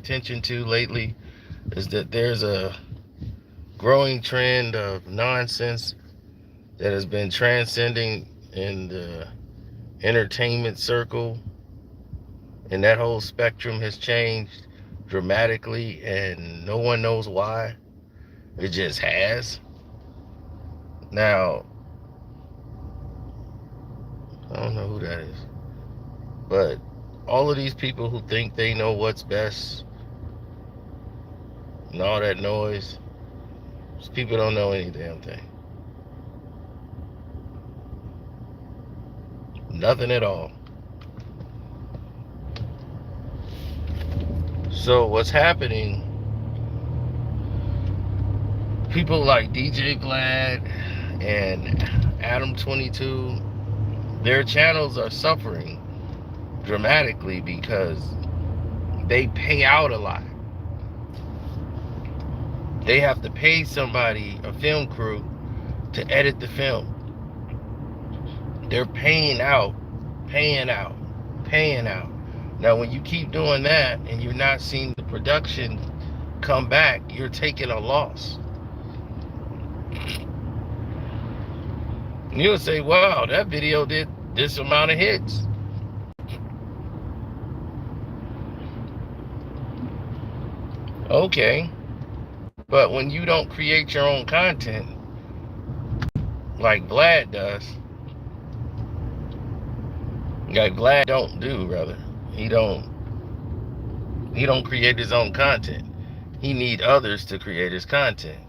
attention to lately is that there's a growing trend of nonsense that has been transcending in the entertainment circle, and that whole spectrum has changed dramatically, and no one knows why. It just has. Now, I don't know who that is, but all of these people who think they know what's best and all that noise, these people don't know any damn thing. Nothing at all. So what's happening, people like DJ Vlad and Adam 22, their channels are suffering dramatically because they pay out a lot. They have to pay somebody, a film crew, to edit the film. They're paying out. Now, when you keep doing that and you're not seeing the production come back, you're taking a loss. You'll say, wow, that video did this amount of hits. Okay. But when you don't create your own content, like Vlad does, like Vlad don't do, rather. He don't create his own content. He need others to create his content.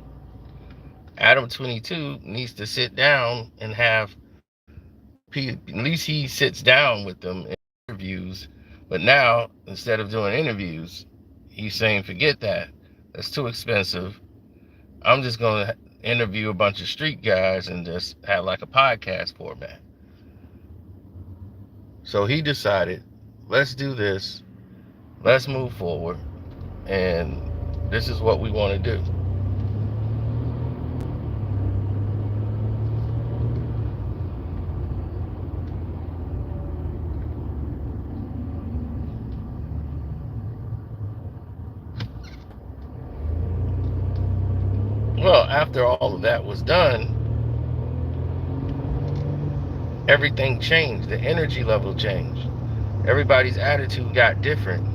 Adam 22 needs to sit down and have, at least he sits down with them in interviews. But now, instead of doing interviews, he's saying, forget that. That's too expensive. I'm just going to interview a bunch of street guys and just have like a podcast format. So he decided, let's do this. Let's move forward. And this is what we want to do. Well, after all of that was done, everything changed. The energy level changed. Everybody's attitude got different.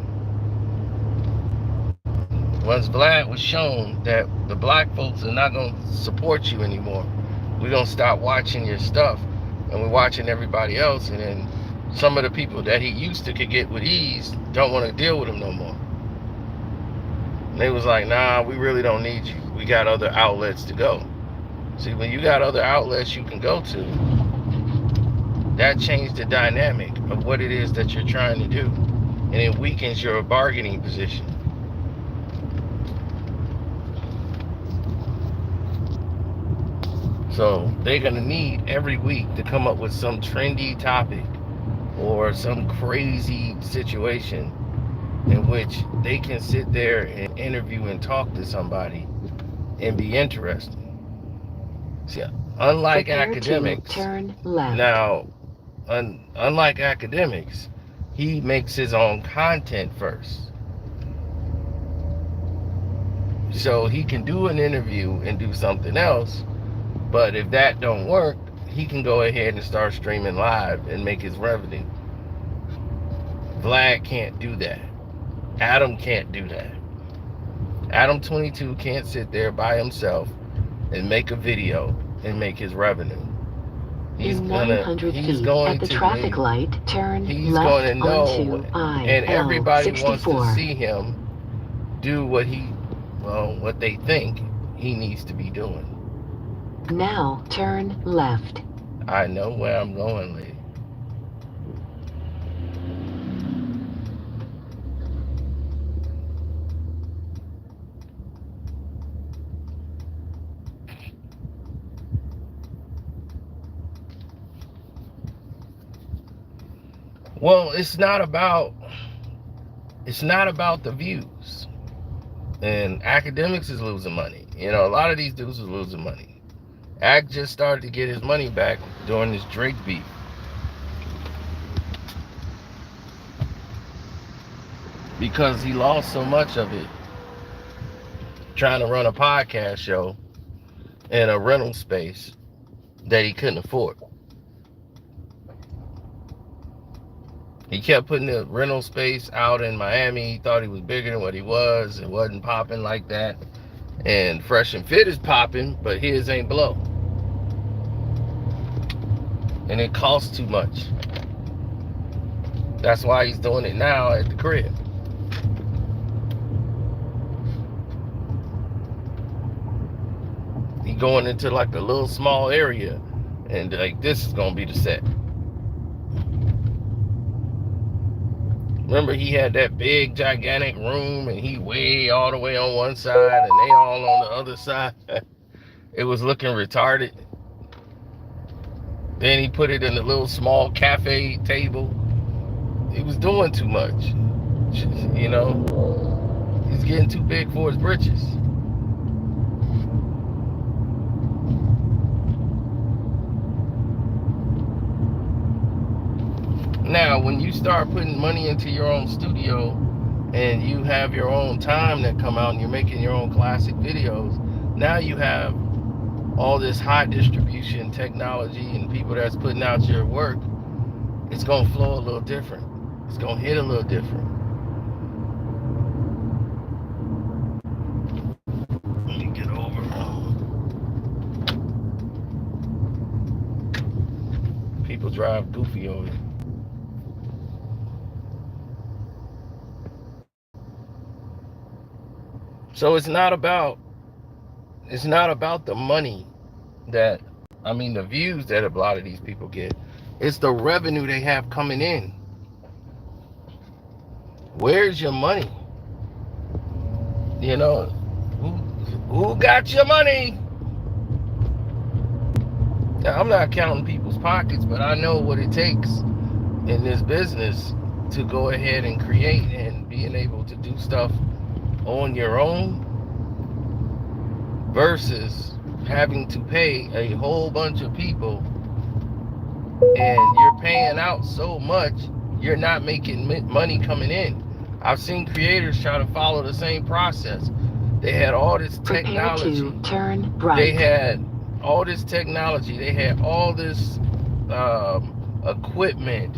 Once Vlad was shown that the black folks are not going to support you anymore, we're going to stop watching your stuff, and we're watching everybody else, and then some of the people that he used to could get with ease don't want to deal with him no more. And they was like, nah, we really don't need you. We got other outlets to go. See, when you got other outlets you can go to, that changed the dynamic of what it is that you're trying to do. And it weakens your bargaining position. So they're going to need every week to come up with some trendy topic or some crazy situation in which they can sit there and interview and talk to somebody and be interesting. See, unlike academics, turn left. Now, unlike academics, he makes his own content first. So he can do an interview and do something else, but if that don't work, he can go ahead and start streaming live and make his revenue. Vlad can't do that. Adam can't do that. Adam 22 can't sit there by himself and make a video and make his revenue. He's going at the traffic light, turn left onto I-L and everybody 64. wants to see him do what they think he needs to be doing. Now turn left. I know where I'm going, lady. Well, it's not about the views. And academics is losing money. You know, a lot of these dudes is losing money. Act just started to get his money back during this Drake beef. because he lost so much of it trying to run a podcast show in a rental space that he couldn't afford. He kept putting the rental space out in Miami. He thought he was bigger than what he was. It wasn't popping like that. And Fresh and Fit is popping, but his ain't blow. And it costs too much. That's why he's doing it now at the crib. He going into like a little small area, and like this is gonna be the set. Remember, he had that big gigantic room, and he way all the way on one side, and they all on the other side. It was looking retarded. Then he put it in a little small cafe table. He was doing too much. You know, he's getting too big for his britches. Now, when you start putting money into your own studio and you have your own time that come out and you're making your own classic videos, now you have all this high distribution technology and people that's putting out your work. It's going to flow a little different. It's going to hit a little different. Let me get over. People drive goofy over it. So it's not about the money that, I mean, the views that a lot of these people get. It's the revenue they have coming in. Where's your money? You know, who got your money? Now, I'm not counting people's pockets, but I know what it takes in this business to go ahead and create and being able to do stuff on your own versus having to pay a whole bunch of people, and you're paying out so much you're not making money coming in. I've seen creators try to follow the same process. They had all this technology. Prepare to turn right. They had all this technology. They had all this equipment,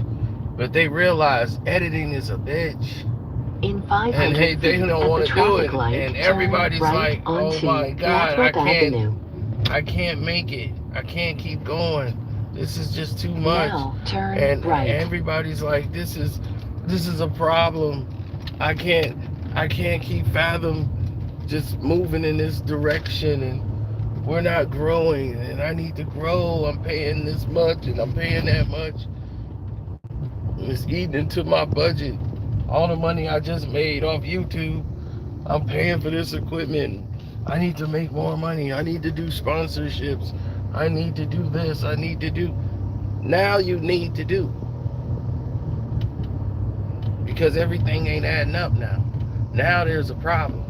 but they realized editing is a bitch. In 500 and hey, they don't want to do it, light, and everybody's right like, "Oh my God, Avenue. I can't make it. I can't keep going. This is just too much." Now, turn and right. everybody's like, "This is a problem. I can't keep fathom just moving in this direction, and we're not growing. And I need to grow. I'm paying this much, and I'm paying that much. It's eating into my budget." All the money I just made off YouTube, I'm paying for this equipment. I need to make more money. I need to do sponsorships. I need to do this. I need to do. Now you need to do. Because everything ain't adding up now. Now there's a problem.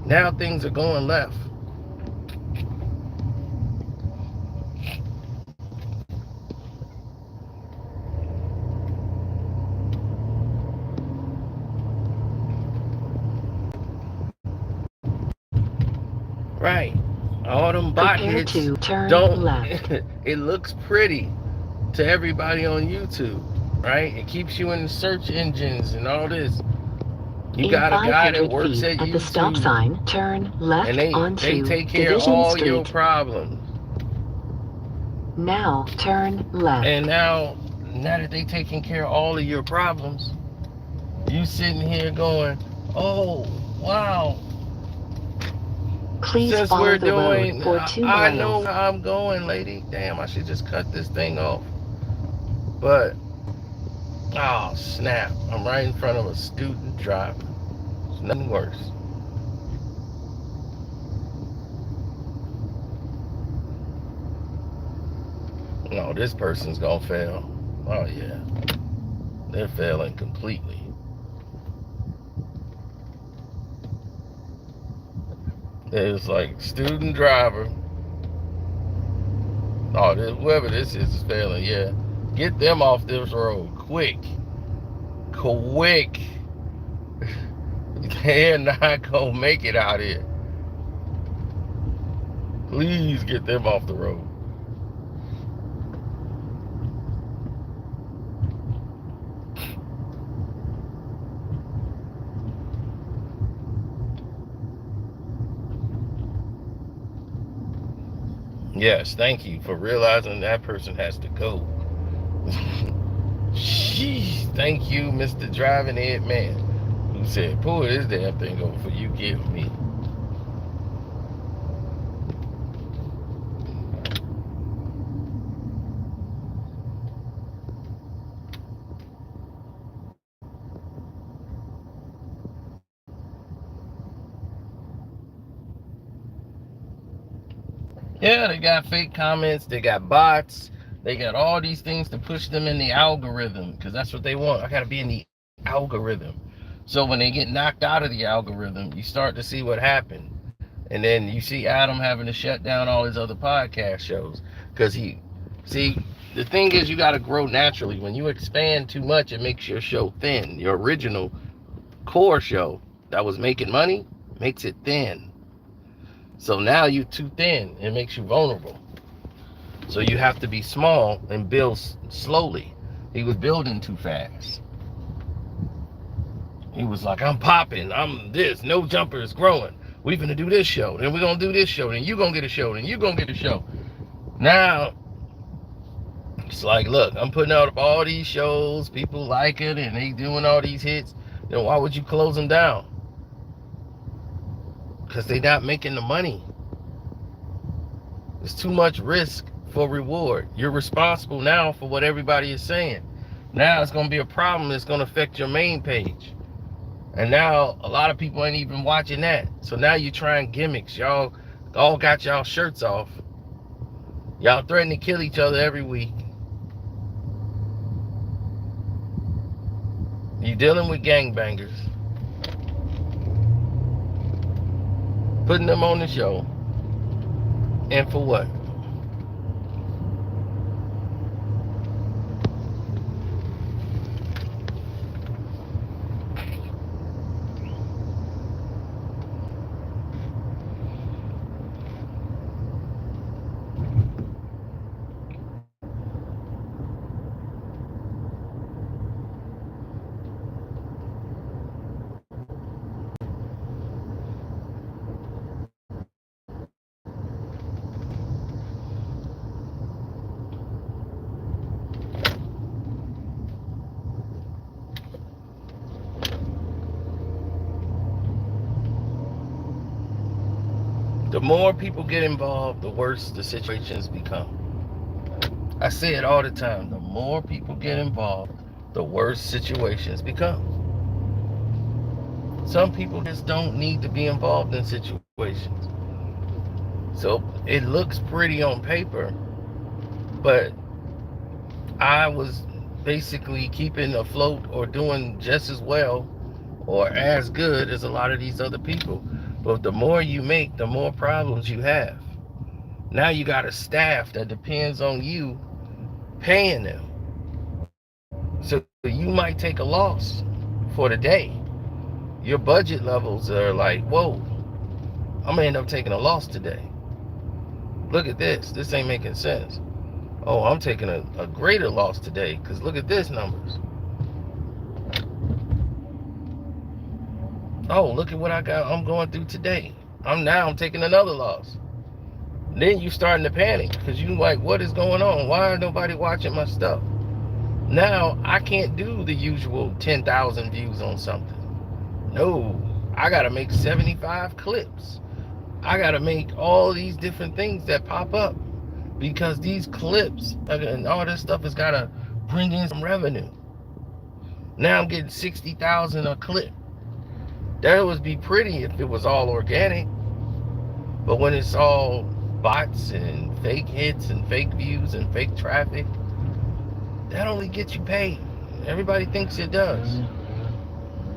Now things are going left. Right. All them bot hits don't left. It looks pretty to everybody on YouTube, right? It keeps you in the search engines and all this. You got a guy that works at YouTube, the stop sign, turn left, and they take care of all your problems. Now turn left. And now that they taking care of all of your problems, you sitting here going, "Oh, wow. Please Since follow we're the doing, road for 2 I miles. know where I'm going, lady. Damn, I should just cut this thing off." But, oh snap, I'm right in front of a student driver. It's nothing worse. No, this person's gonna fail. Oh yeah, they're failing completely. It's like student driver. Oh, whoever this is failing. Yeah, get them off this road quick. They're not gonna make it out here. Please get them off the road. Yes, thank you for realizing that person has to go. Sheesh, thank you, Mr. Driving Head Man, who said, pull this damn thing over for you give me. Yeah, they got fake comments, they got bots, they got all these things to push them in the algorithm, because that's what they want. I gotta be in the algorithm. So when they get knocked out of the algorithm, you start to see what happened. And then you see Adam having to shut down all his other podcast shows. Because the thing is, you gotta grow naturally. When you expand too much, it makes your show thin. Your original core show that was making money makes it thin. So now you're too thin. It makes you vulnerable. So you have to be small and build slowly. He was building too fast. He was like, I'm popping. I'm this. No Jumper is growing. We're going to do this show. Then we're going to do this show. Then you're going to get a show. Then you're going to get a show. Now, it's like, look, I'm putting out all these shows. People like it. And they doing all these hits. Then why would you close them down? Because they're not making the money. It's too much risk for reward. You're responsible now for what everybody is saying. Now it's going to be a problem that's going to affect your main page. And now a lot of people ain't even watching that. So now you're trying gimmicks. Y'all all got y'all shirts off. Y'all threaten to kill each other every week. You're dealing with gangbangers. Putting them on the show. And for what? The more people get involved, the worse the situations become. I say it all the time. The more people get involved, the worse situations become. Some people just don't need to be involved in situations. So it looks pretty on paper, but I was basically keeping afloat or doing just as well or as good as a lot of these other people. But the more you make, the more problems you have. Now you got a staff that depends on you paying them. So you might take a loss for the day. Your budget levels are like, whoa, I'm gonna end up taking a loss today. Look at this. This ain't making sense. Oh, I'm taking a greater loss today because look at this numbers. Oh, look at what I'm going through today. I'm taking another loss. Then you starting to panic because you like, what is going on? Why is nobody watching my stuff? Now I can't do the usual 10,000 views on something. No, I gotta make 75 clips. I gotta make all these different things that pop up because these clips and all this stuff has gotta bring in some revenue. Now I'm getting 60,000 a clip. That would be pretty if it was all organic. But when it's all bots and fake hits and fake views and fake traffic, that only gets you paid. Everybody thinks it does.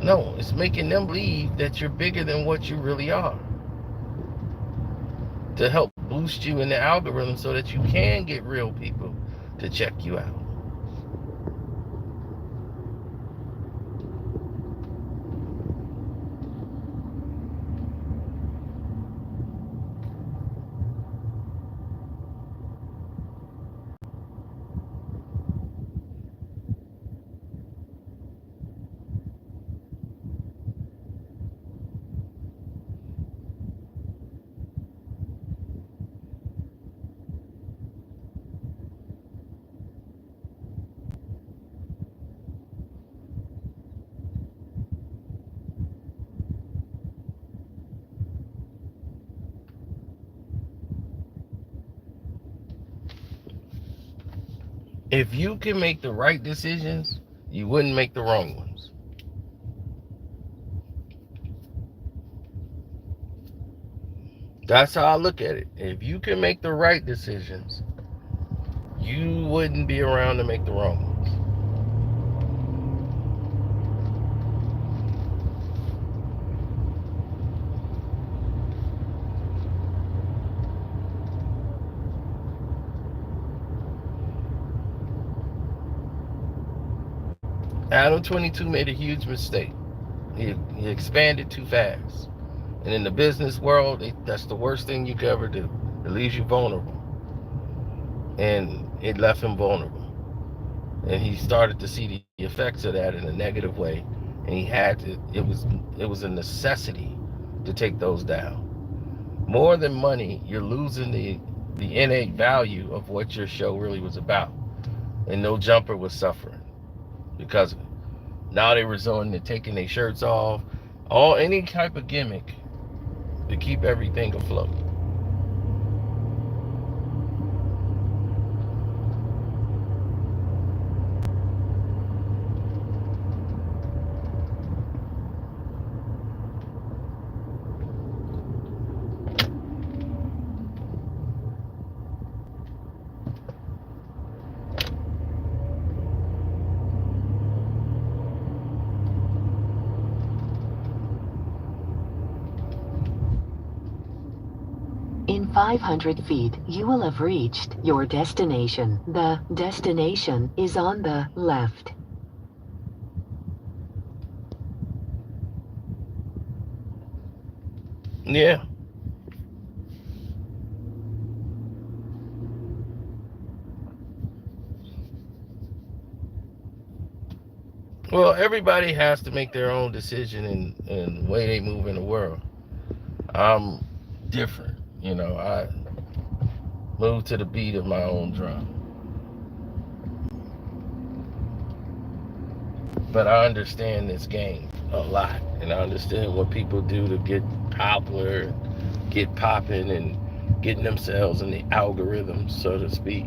No, it's making them believe that you're bigger than what you really are. To help boost you in the algorithm so that you can get real people to check you out. If you can make the right decisions, you wouldn't make the wrong ones. That's how I look at it. If you can make the right decisions, you wouldn't be around to make the wrong ones. Adam 22 made a huge mistake. He expanded too fast. And in the business world, that's the worst thing you could ever do. It leaves you vulnerable. And it left him vulnerable. And he started to see the effects of that in a negative way. And he had to, it was a necessity to take those down. More than money, you're losing the innate value of what your show really was about. And No Jumper was suffering because of it. Now they resorting to taking their shirts off, any type of gimmick to keep everything afloat. In 500 feet, you will have reached your destination. The destination is on the left. Yeah. Well, everybody has to make their own decision in the way they move in the world. I'm different. I move to the beat of my own drum. But I understand this game a lot. And I understand what people do to get popular, get popping, and getting themselves in the algorithm, so to speak.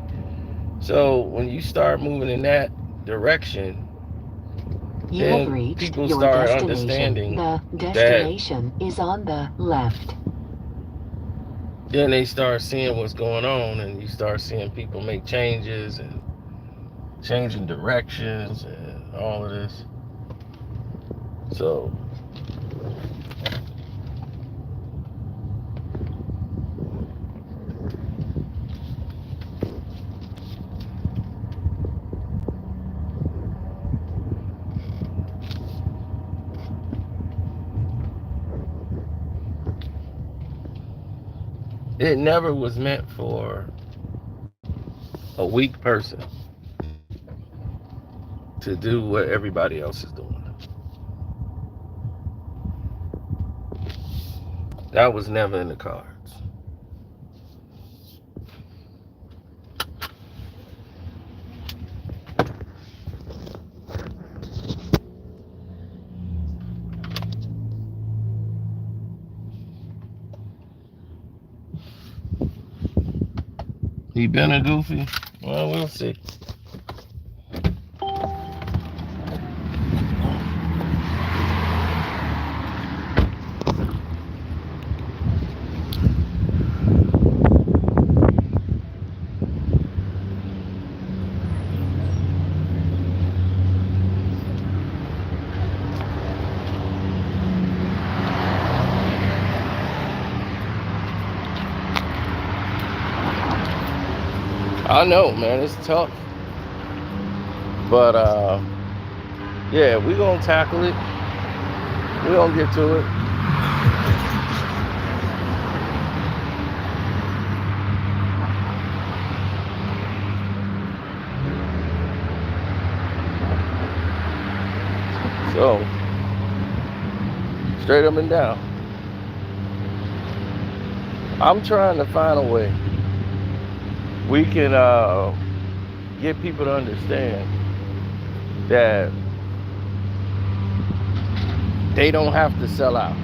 So when you start moving in that direction, you have reached people your start destination. understanding the destination is on the left. Then they start seeing what's going on, and you start seeing people make changes and changing directions and all of this. So it never was meant for a weak person to do what everybody else is doing. That was never in the cards. He been a goofy? Well, we'll see. I know, man, it's tough. But, yeah, we're going to tackle it. We're going to get to it. So, straight up and down. I'm trying to find a way we can get people to understand that they don't have to sell out.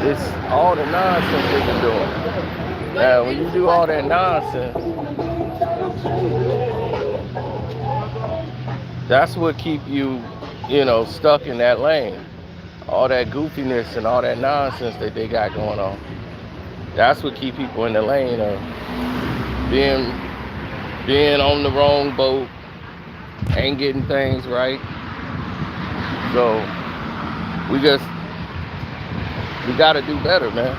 It's all the nonsense they've been doing. Now, when you do all that nonsense, that's what keep you, stuck in that lane. All that goofiness and all that nonsense that they got going on. That's what keep people in the lane of being on the wrong boat, ain't getting things right. So we got to do better, man.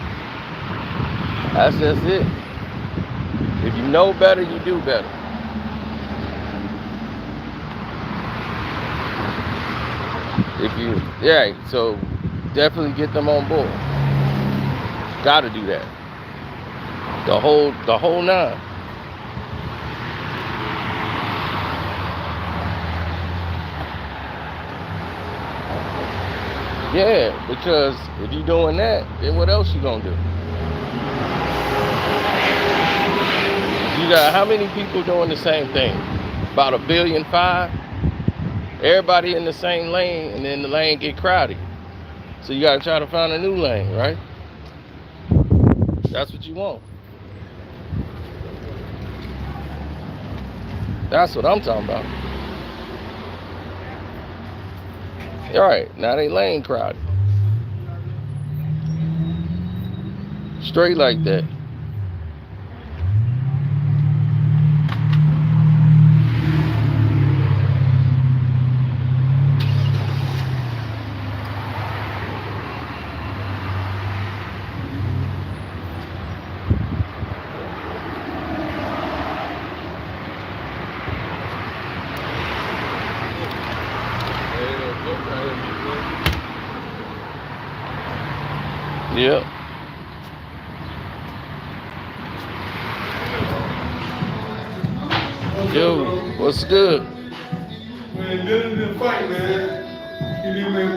That's just it. If you know better, you do better. So definitely get them on board. Got to do that. The whole nine. Yeah, because if you're doing that, then what else you gonna do? You got how many people doing the same thing? About 1.5 billion. Everybody in the same lane, and then the lane get crowded. So you gotta try to find a new lane, right? That's what you want. That's what I'm talking about. All right, now they lane crowded. Straight like that. Yep. Yo, what's good? When Dylan didn't fight, man, he didn't make